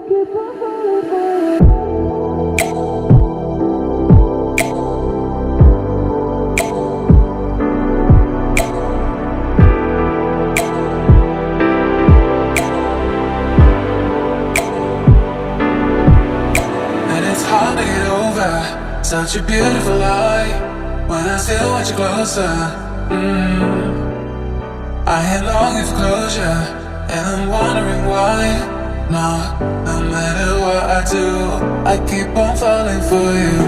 Such a beautiful lie when I still want you closer. I am longing for closure, and I'm wondering why. No matter what I do, I keep on falling for you.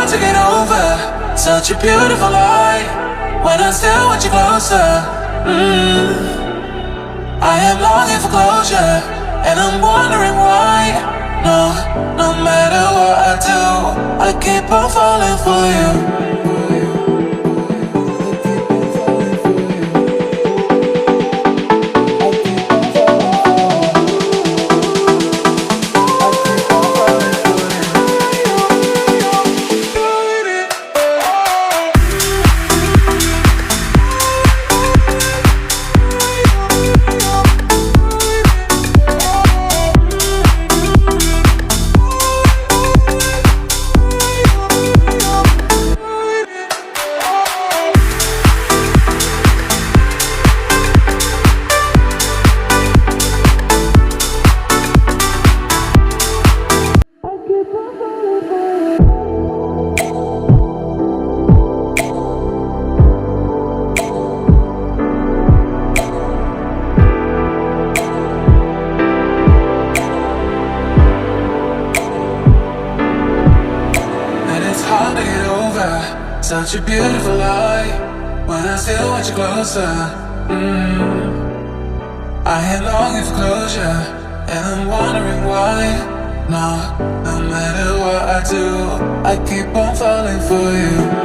To get over such a beautiful lie when I still want you closer. I am longing for closure, and I'm wondering why. No matter what I do, I keep on falling for you. Such a beautiful lie when I still want you closer. I am longing for closure, and I'm wondering why. No matter what I do, I keep on falling for you.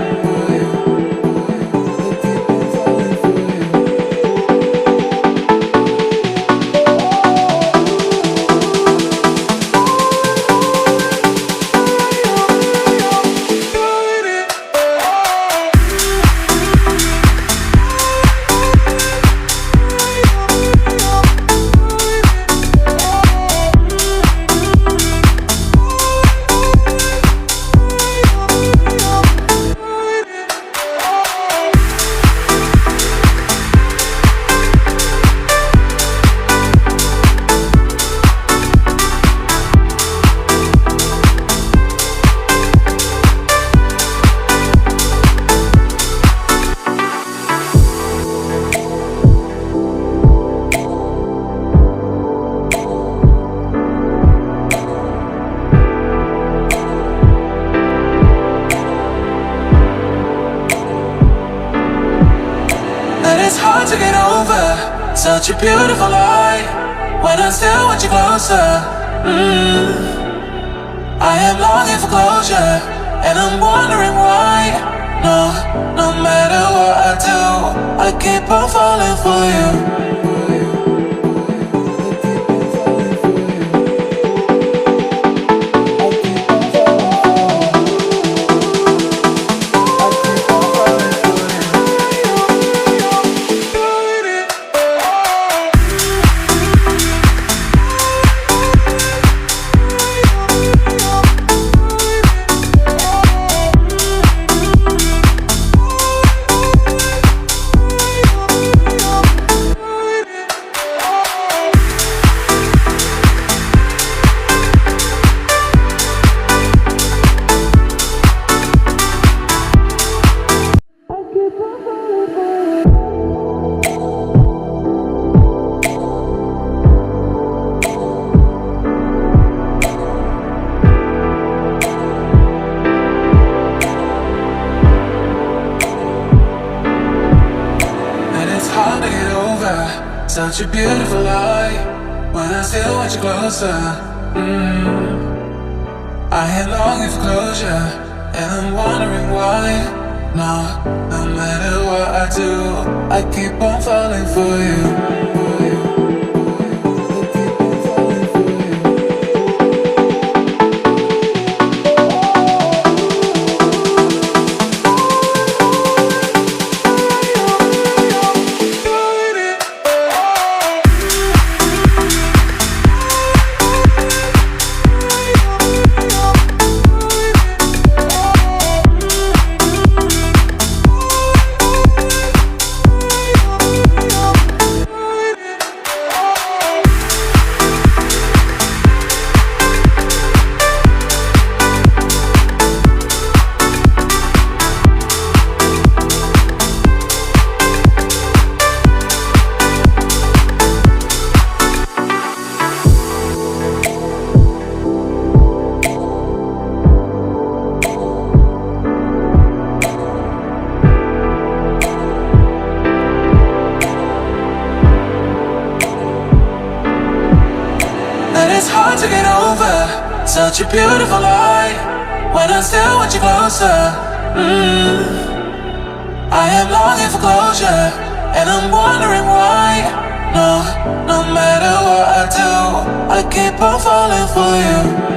To get over such a beautiful lie when I still want you closer. I am longing for closure, and I'm wondering why. No matter what I do, I keep on falling for you. such a beautiful lie. When I still want you closer, I am longing for closure, and I'm wondering why. No matter what I do, I keep on falling for you. It's hard to get over such a beautiful lie. When I still want you closer, I am longing for closure, and I'm wondering why. No matter what I do, I keep on falling for you.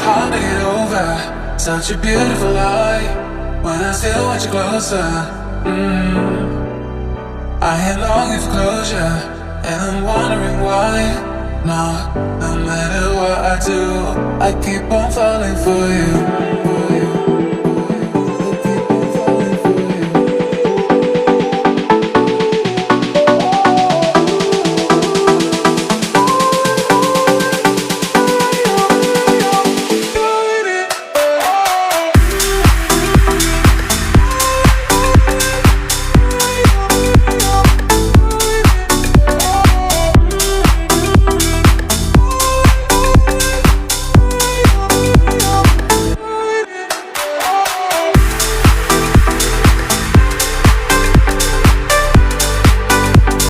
Hard to get over such a beautiful lie. When I still want you closer, I am longing for closure, and I'm wondering why. No matter what I do, I keep on falling for you.